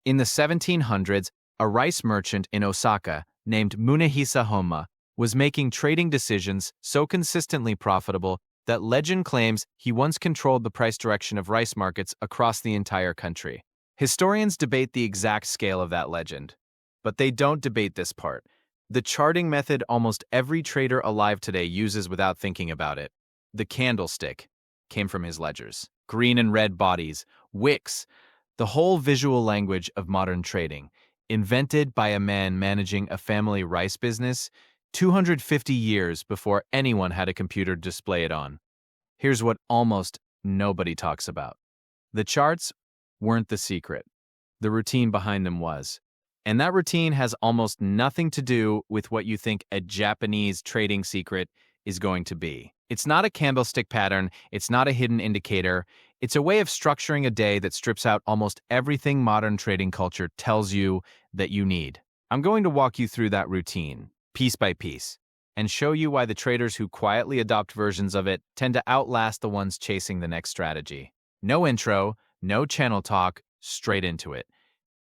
In the 1700s, a rice merchant in Osaka named Munehisa Homa was making trading decisions so consistently profitable that legend claims he once controlled the price direction of rice markets across the entire country. Historians debate the exact scale of that legend, but they don't debate this part: the charting method almost every trader alive today uses without thinking about it. The candlestick came from his ledgers. Green and red bodies, wicks, the whole visual language of modern trading, invented by a man managing a family rice business 250 years before anyone had a computer to display it on. Here's what almost nobody talks about. The charts weren't the secret. The routine behind them was. And that routine has almost nothing to do with what you think a Japanese trading secret is going to be. It's not a candlestick pattern, it's not a hidden indicator, it's a way of structuring a day that strips out almost everything modern trading culture tells you that you need. I'm going to walk you through that routine, piece by piece, and show you why the traders who quietly adopt versions of it tend to outlast the ones chasing the next strategy. No intro, no channel talk, straight into it.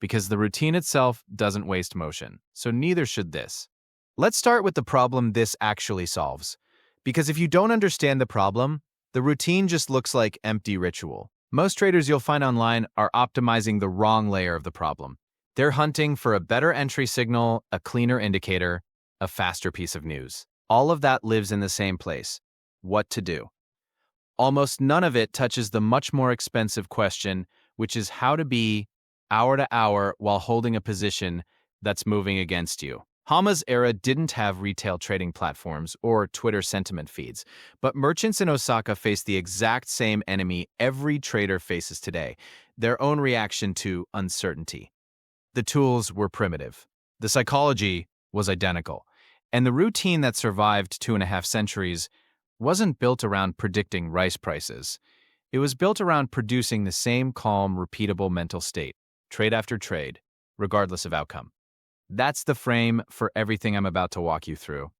Because the routine itself doesn't waste motion, so neither should this. Let's start with the problem this actually solves. Because if you don't understand the problem, the routine just looks like empty ritual. Most traders you'll find online are optimizing the wrong layer of the problem. They're hunting for a better entry signal, a cleaner indicator, a faster piece of news. All of that lives in the same place: what to do. Almost none of it touches the much more expensive question, which is how to be hour to hour while holding a position that's moving against you. Hama's era didn't have retail trading platforms or Twitter sentiment feeds, but merchants in Osaka faced the exact same enemy every trader faces today: their own reaction to uncertainty. The tools were primitive. The psychology was identical. And the routine that survived 2.5 centuries wasn't built around predicting rice prices. It was built around producing the same calm, repeatable mental state, trade after trade, regardless of outcome. That's the frame for everything I'm about to walk you through.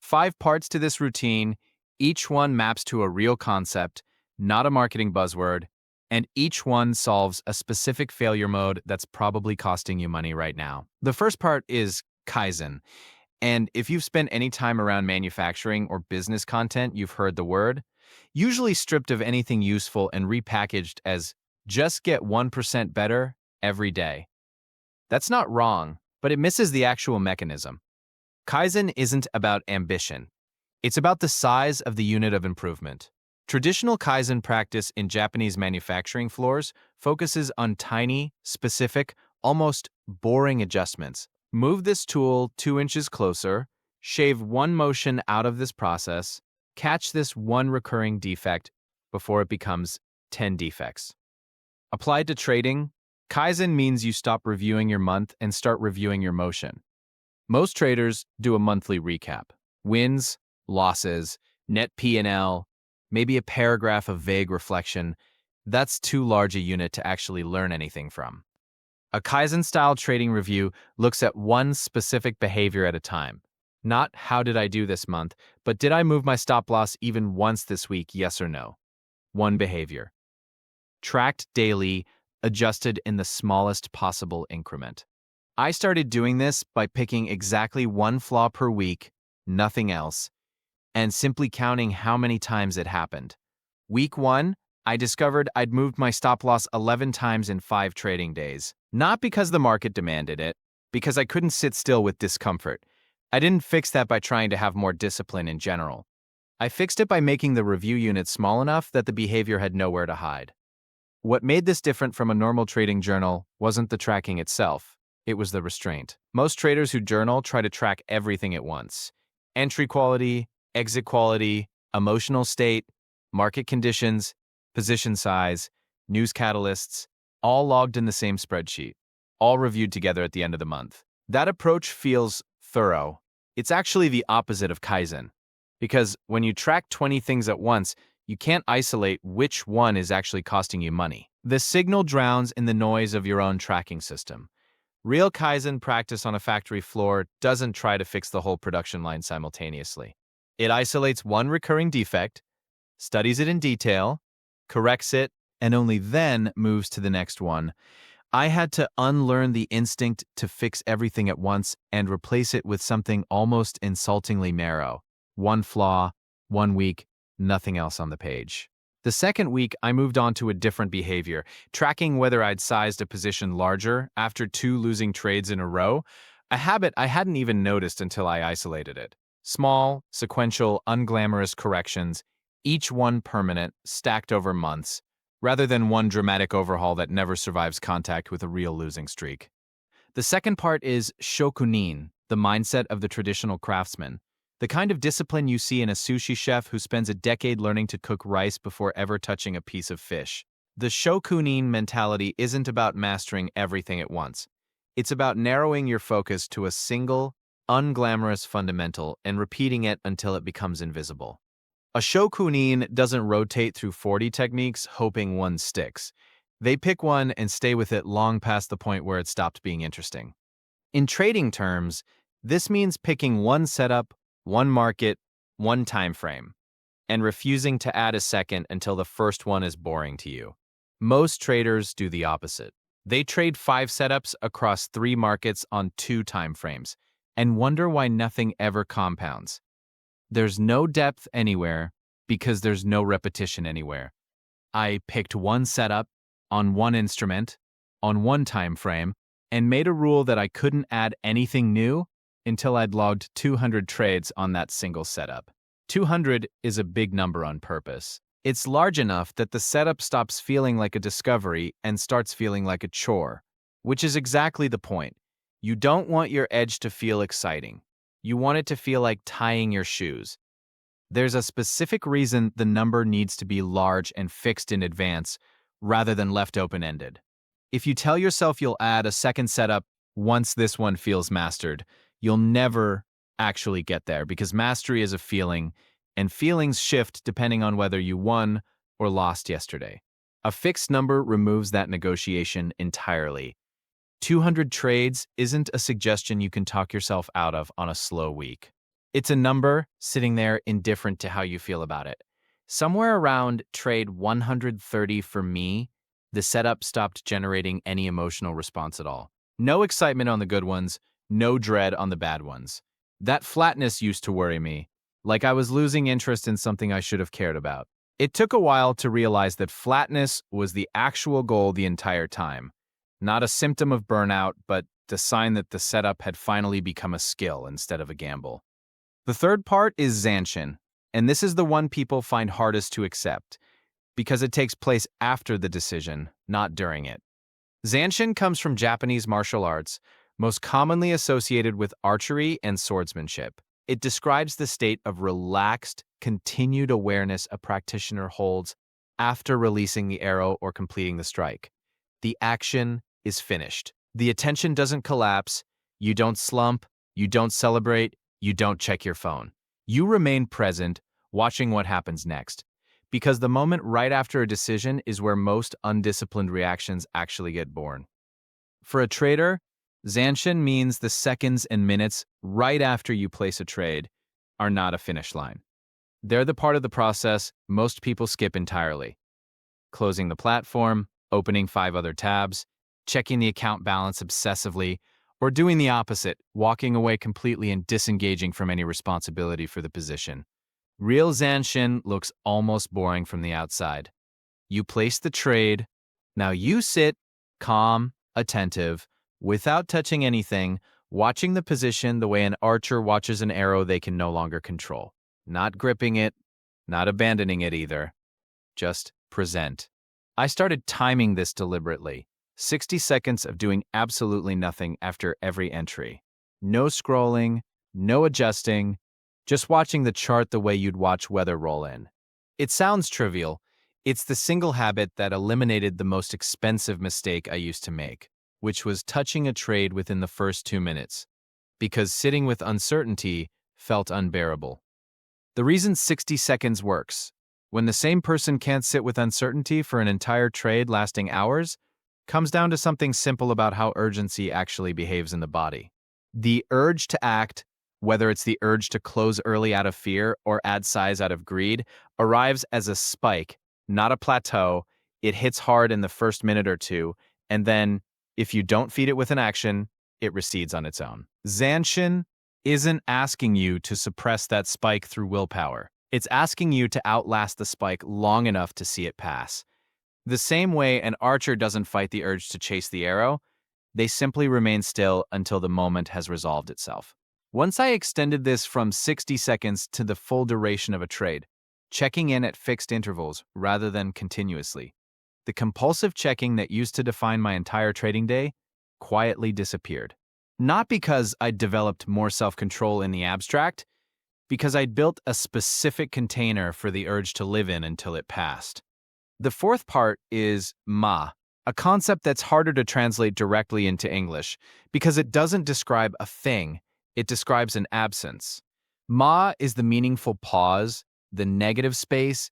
5 parts to this routine, each one maps to a real concept, not a marketing buzzword, and each one solves a specific failure mode that's probably costing you money right now. The first part is Kaizen. And if you've spent any time around manufacturing or business content, you've heard the word. Usually stripped of anything useful and repackaged as just get 1% better every day. That's not wrong, but it misses the actual mechanism. Kaizen isn't about ambition. It's about the size of the unit of improvement. Traditional Kaizen practice in Japanese manufacturing floors focuses on tiny, specific, almost boring adjustments. Move this tool 2 inches closer, shave 1 motion out of this process, catch this 1 recurring defect before it becomes 10 defects. Applied to trading, Kaizen means you stop reviewing your month and start reviewing your motion. Most traders do a monthly recap: wins, losses, net P&L, maybe a paragraph of vague reflection. That's too large a unit to actually learn anything from. A Kaizen-style trading review looks at one specific behavior at a time. Not how did I do this month, but did I move my stop loss even once this week, yes or no? One behavior. Tracked daily, adjusted in the smallest possible increment. I started doing this by picking exactly 1 flaw per week, nothing else, and simply counting how many times it happened. Week 1, I discovered I'd moved my stop loss 11 times in 5 trading days. Not because the market demanded it, because I couldn't sit still with discomfort. I didn't fix that by trying to have more discipline in general. I fixed it by making the review unit small enough that the behavior had nowhere to hide. What made this different from a normal trading journal wasn't the tracking itself, it was the restraint. Most traders who journal try to track everything at once: entry quality, exit quality, emotional state, market conditions, position size, news catalysts, all logged in the same spreadsheet, all reviewed together at the end of the month. That approach feels thorough. It's actually the opposite of Kaizen, because when you track 20 things at once, you can't isolate which one is actually costing you money. The signal drowns in the noise of your own tracking system. Real Kaizen practice on a factory floor doesn't try to fix the whole production line simultaneously. It isolates one recurring defect, studies it in detail, corrects it, and only then moves to the next one. I had to unlearn the instinct to fix everything at once and replace it with something almost insultingly narrow. One flaw, 1 week, nothing else on the page. The second week, I moved on to a different behavior, tracking whether I'd sized a position larger after 2 losing trades in a row, a habit I hadn't even noticed until I isolated it. Small, sequential, unglamorous corrections, each one permanent, stacked over months, rather than one dramatic overhaul that never survives contact with a real losing streak. The second part is shokunin, the mindset of the traditional craftsman, the kind of discipline you see in a sushi chef who spends a decade learning to cook rice before ever touching a piece of fish. The shokunin mentality isn't about mastering everything at once. It's about narrowing your focus to a single, unglamorous fundamental and repeating it until it becomes invisible. A shokunin doesn't rotate through 40 techniques hoping one sticks. They pick one and stay with it long past the point where it stopped being interesting. In trading terms, this means picking one setup, one market, one time frame, and refusing to add a second until the first one is boring to you. Most traders do the opposite. They trade 5 setups across 3 markets on 2 time frames and wonder why nothing ever compounds. There's no depth anywhere because there's no repetition anywhere. I picked one setup on one instrument on one time frame and made a rule that I couldn't add anything new until I'd logged 200 trades on that single setup. 200 is a big number on purpose. It's large enough that the setup stops feeling like a discovery and starts feeling like a chore, which is exactly the point. You don't want your edge to feel exciting. You want it to feel like tying your shoes. There's a specific reason the number needs to be large and fixed in advance rather than left open-ended. If you tell yourself you'll add a second setup once this one feels mastered, you'll never actually get there because mastery is a feeling, and feelings shift depending on whether you won or lost yesterday. A fixed number removes that negotiation entirely. 200 trades isn't a suggestion you can talk yourself out of on a slow week. It's a number sitting there indifferent to how you feel about it. Somewhere around trade 130 for me, the setup stopped generating any emotional response at all. No excitement on the good ones, no dread on the bad ones. That flatness used to worry me, like I was losing interest in something I should have cared about. It took a while to realize that flatness was the actual goal the entire time. Not a symptom of burnout, but the sign that the setup had finally become a skill instead of a gamble. The third part is zanshin, and this is the one people find hardest to accept, because it takes place after the decision, not during it. Zanshin comes from Japanese martial arts, most commonly associated with archery and swordsmanship. It describes the state of relaxed, continued awareness a practitioner holds after releasing the arrow or completing the strike. The action is finished. The attention doesn't collapse, you don't slump, you don't celebrate, you don't check your phone. You remain present, watching what happens next. Because the moment right after a decision is where most undisciplined reactions actually get born. For a trader, zanshin means the seconds and minutes right after you place a trade are not a finish line. They're the part of the process most people skip entirely. Closing the platform, opening 5 other tabs, checking the account balance obsessively, or doing the opposite, walking away completely and disengaging from any responsibility for the position. Real zanshin looks almost boring from the outside. You place the trade, now you sit, calm, attentive, without touching anything, watching the position the way an archer watches an arrow they can no longer control. Not gripping it, not abandoning it either. Just present. I started timing this deliberately. 60 seconds of doing absolutely nothing after every entry. No scrolling, no adjusting, just watching the chart the way you'd watch weather roll in. It sounds trivial. It's the single habit that eliminated the most expensive mistake I used to make, which was touching a trade within the first 2 minutes, because sitting with uncertainty felt unbearable. The reason 60 seconds works, when the same person can't sit with uncertainty for an entire trade lasting hours, comes down to something simple about how urgency actually behaves in the body. The urge to act, whether it's the urge to close early out of fear or add size out of greed, arrives as a spike, not a plateau. It hits hard in the first minute or two, and then If you don't feed it with an action, it recedes on its own. Zanshin isn't asking you to suppress that spike through willpower. It's asking you to outlast the spike long enough to see it pass. The same way an archer doesn't fight the urge to chase the arrow, they simply remain still until the moment has resolved itself. Once I extended this from 60 seconds to the full duration of a trade, checking in at fixed intervals rather than continuously, the compulsive checking that used to define my entire trading day quietly disappeared. Not because I'd developed more self-control in the abstract, because I'd built a specific container for the urge to live in until it passed. The fourth part is ma, a concept that's harder to translate directly into English because it doesn't describe a thing, it describes an absence. Ma is the meaningful pause, the negative space,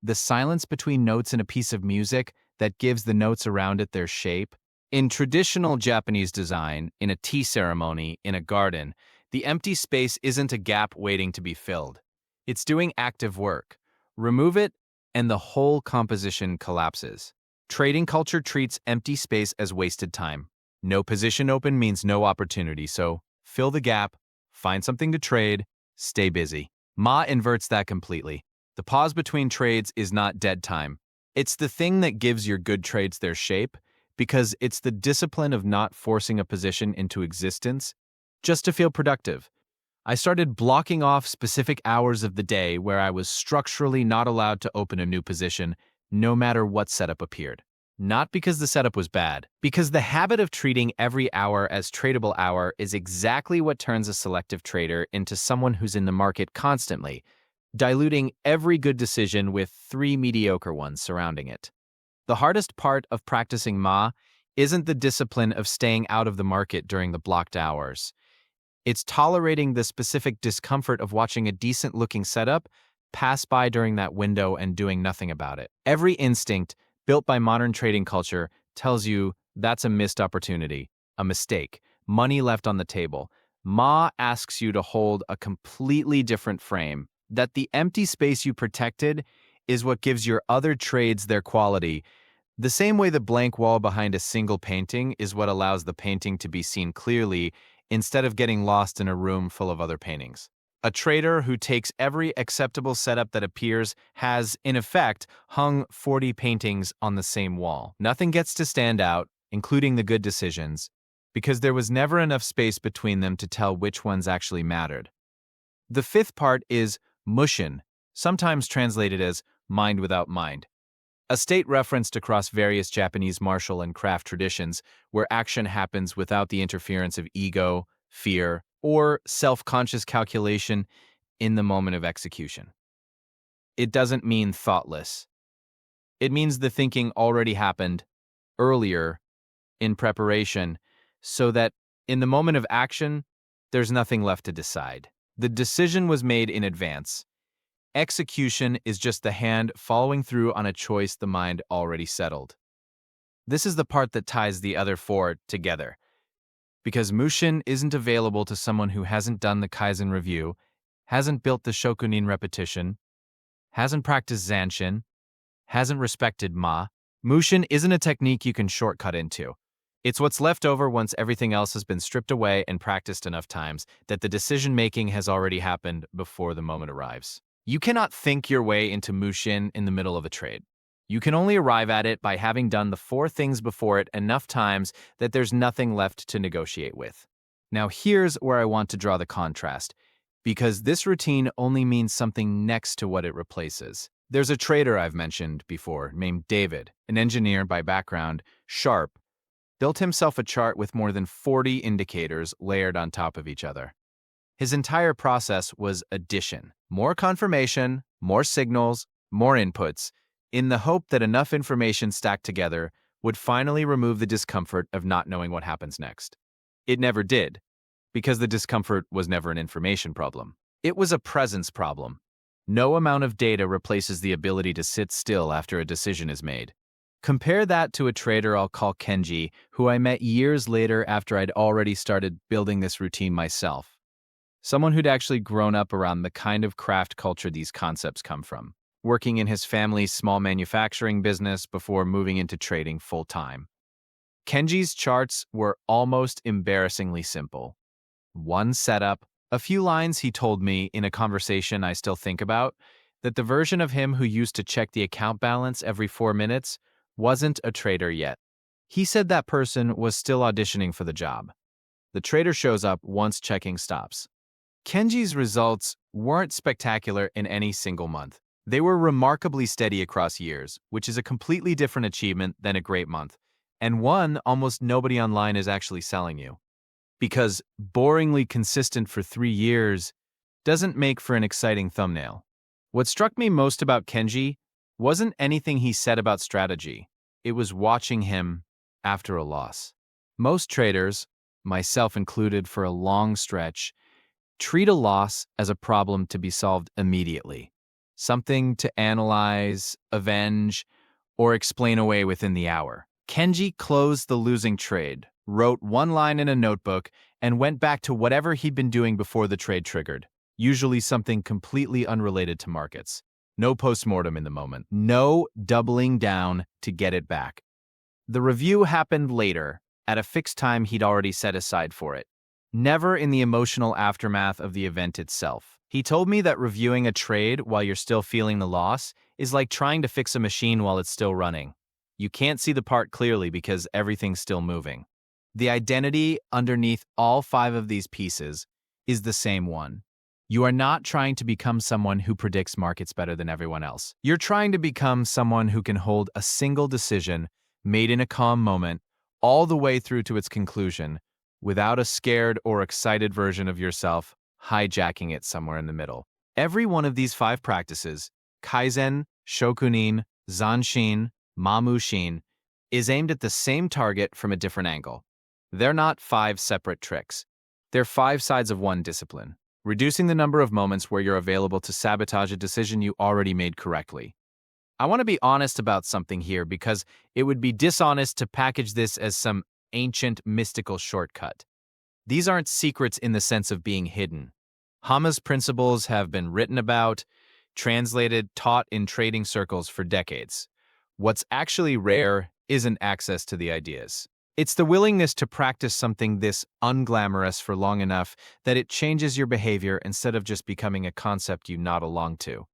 the silence between notes in a piece of music that gives the notes around it their shape. In traditional Japanese design, in a tea ceremony, in a garden, the empty space isn't a gap waiting to be filled. It's doing active work. Remove it, and the whole composition collapses. Trading culture treats empty space as wasted time. No position open means no opportunity, so fill the gap, find something to trade, stay busy. Ma inverts that completely. The pause between trades is not dead time. It's the thing that gives your good trades their shape, because it's the discipline of not forcing a position into existence just to feel productive. I started blocking off specific hours of the day where I was structurally not allowed to open a new position, no matter what setup appeared. Not because the setup was bad, because the habit of treating every hour as tradable hour is exactly what turns a selective trader into someone who's in the market constantly, diluting every good decision with 3 mediocre ones surrounding it. The hardest part of practicing Ma isn't the discipline of staying out of the market during the blocked hours. It's tolerating the specific discomfort of watching a decent-looking setup pass by during that window and doing nothing about it. Every instinct built by modern trading culture tells you that's a missed opportunity, a mistake, money left on the table. Ma asks you to hold a completely different frame, that the empty space you protected is what gives your other trades their quality. The same way the blank wall behind a single painting is what allows the painting to be seen clearly instead of getting lost in a room full of other paintings. A trader who takes every acceptable setup that appears has, in effect, hung 40 paintings on the same wall. Nothing gets to stand out, including the good decisions, because there was never enough space between them to tell which ones actually mattered. The fifth part is mushin, sometimes translated as mind without mind. A state referenced across various Japanese martial and craft traditions where action happens without the interference of ego, fear, or self-conscious calculation in the moment of execution. It doesn't mean thoughtless. It means the thinking already happened earlier in preparation so that in the moment of action, there's nothing left to decide. The decision was made in advance. Execution is just the hand following through on a choice the mind already settled. This is the part that ties the other four together. Because Mushin isn't available to someone who hasn't done the Kaizen review, hasn't built the Shokunin repetition, hasn't practiced Zanshin, hasn't respected Ma. Mushin isn't a technique you can shortcut into. It's what's left over once everything else has been stripped away and practiced enough times that the decision-making has already happened before the moment arrives. You cannot think your way into Mushin in the middle of a trade. You can only arrive at it by having done the 4 things before it enough times that there's nothing left to negotiate with. Now here's where I want to draw the contrast, because this routine only means something next to what it replaces. There's a trader I've mentioned before named David, an engineer by background, sharp, built himself a chart with more than 40 indicators layered on top of each other. His entire process was addition. More confirmation, more signals, more inputs, in the hope that enough information stacked together would finally remove the discomfort of not knowing what happens next. It never did, because the discomfort was never an information problem. It was a presence problem. No amount of data replaces the ability to sit still after a decision is made. Compare that to a trader I'll call Kenji, who I met years later after I'd already started building this routine myself. Someone who'd actually grown up around the kind of craft culture these concepts come from, working in his family's small manufacturing business before moving into trading full-time. Kenji's charts were almost embarrassingly simple. One setup, a few lines he told me in a conversation I still think about, that the version of him who used to check the account balance every 4 minutes wasn't a trader yet. He said that person was still auditioning for the job. The trader shows up once checking stops. Kenji's results weren't spectacular in any single month. They were remarkably steady across years, which is a completely different achievement than a great month, and one almost nobody online is actually selling you. Because boringly consistent for 3 years doesn't make for an exciting thumbnail. What struck me most about Kenji wasn't anything he said about strategy. It was watching him after a loss. Most traders, myself included for a long stretch, treat a loss as a problem to be solved immediately. Something to analyze, avenge, or explain away within the hour. Kenji closed the losing trade, wrote one line in a notebook, and went back to whatever he'd been doing before the trade triggered, usually something completely unrelated to markets. No postmortem in the moment. No doubling down to get it back. The review happened later, at a fixed time he'd already set aside for it. Never in the emotional aftermath of the event itself. He told me that reviewing a trade while you're still feeling the loss is like trying to fix a machine while it's still running. You can't see the part clearly because everything's still moving. The identity underneath all 5 of these pieces is the same one. You are not trying to become someone who predicts markets better than everyone else. You're trying to become someone who can hold a single decision made in a calm moment all the way through to its conclusion without a scared or excited version of yourself hijacking it somewhere in the middle. Every one of these 5 practices, Kaizen, Shokunin, Zanshin, Mamushin, is aimed at the same target from a different angle. They're not 5 separate tricks. They're 5 sides of one discipline, reducing the number of moments where you're available to sabotage a decision you already made correctly. I want to be honest about something here because it would be dishonest to package this as some ancient mystical shortcut. These aren't secrets in the sense of being hidden. Hama's principles have been written about, translated, taught in trading circles for decades. What's actually rare isn't access to the ideas. It's the willingness to practice something this unglamorous for long enough that it changes your behavior instead of just becoming a concept you nod along to.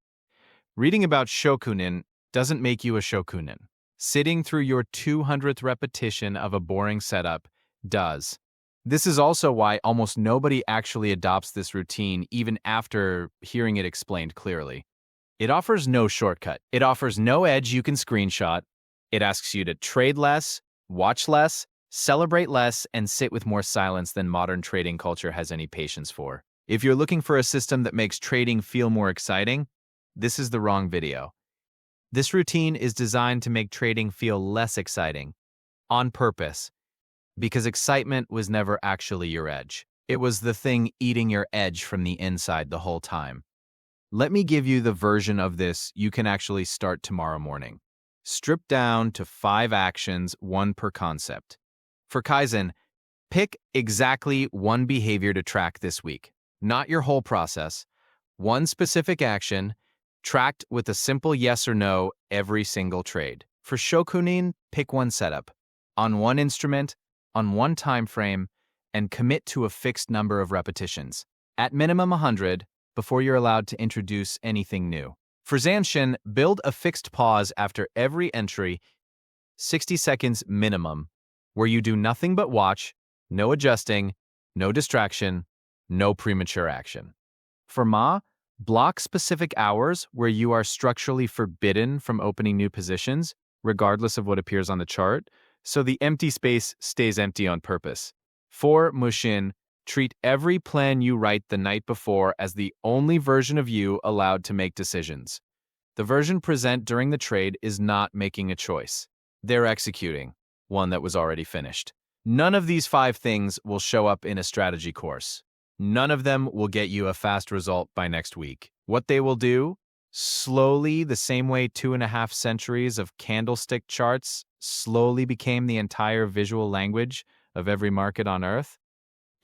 Reading about shokunin doesn't make you a shokunin. Sitting through your 200th repetition of a boring setup does. This is also why almost nobody actually adopts this routine even after hearing it explained clearly. It offers no shortcut. It offers no edge you can screenshot. It asks you to trade less, watch less, celebrate less, and sit with more silence than modern trading culture has any patience for. If you're looking for a system that makes trading feel more exciting, this is the wrong video. This routine is designed to make trading feel less exciting, on purpose, because excitement was never actually your edge. It was the thing eating your edge from the inside the whole time. Let me give you the version of this you can actually start tomorrow morning. Stripped down to 5 actions, 1 per concept. For Kaizen, pick exactly 1 behavior to track this week, not your whole process. 1 specific action, tracked with a simple yes or no every single trade. For Shokunin, pick 1 setup, on 1 instrument, on 1 time frame, and commit to a fixed number of repetitions, at minimum 100, before you're allowed to introduce anything new. For Zanshin, build a fixed pause after every entry, 60 seconds minimum, where you do nothing but watch, no adjusting, no distraction, no premature action. For Ma, block specific hours where you are structurally forbidden from opening new positions, regardless of what appears on the chart, so the empty space stays empty on purpose. For Mushin, treat every plan you write the night before as the only version of you allowed to make decisions. The version present during the trade is not making a choice. They're executing one that was already finished. None of these 5 things will show up in a strategy course. None of them will get you a fast result by next week. What they will do, slowly, the same way 2.5 centuries of candlestick charts slowly became the entire visual language of every market on Earth,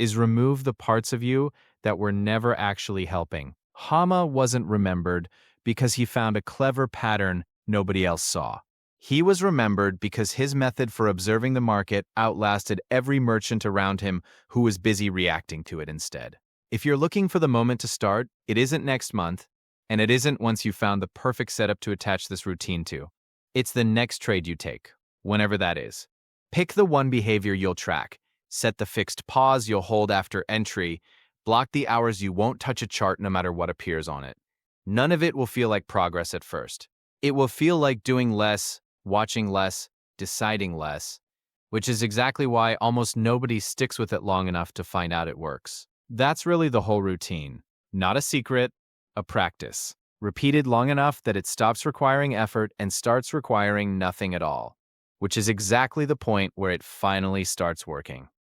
is remove the parts of you that were never actually helping. Hama wasn't remembered because he found a clever pattern nobody else saw. He was remembered because his method for observing the market outlasted every merchant around him who was busy reacting to it instead. If you're looking for the moment to start, it isn't next month, and it isn't once you've found the perfect setup to attach this routine to. It's the next trade you take, whenever that is. Pick the one behavior you'll track, set the fixed pause you'll hold after entry, block the hours you won't touch a chart no matter what appears on it. None of it will feel like progress at first. It will feel like doing less, watching less, deciding less, which is exactly why almost nobody sticks with it long enough to find out it works. That's really the whole routine. Not a secret, a practice. Repeated long enough that it stops requiring effort and starts requiring nothing at all, which is exactly the point where it finally starts working.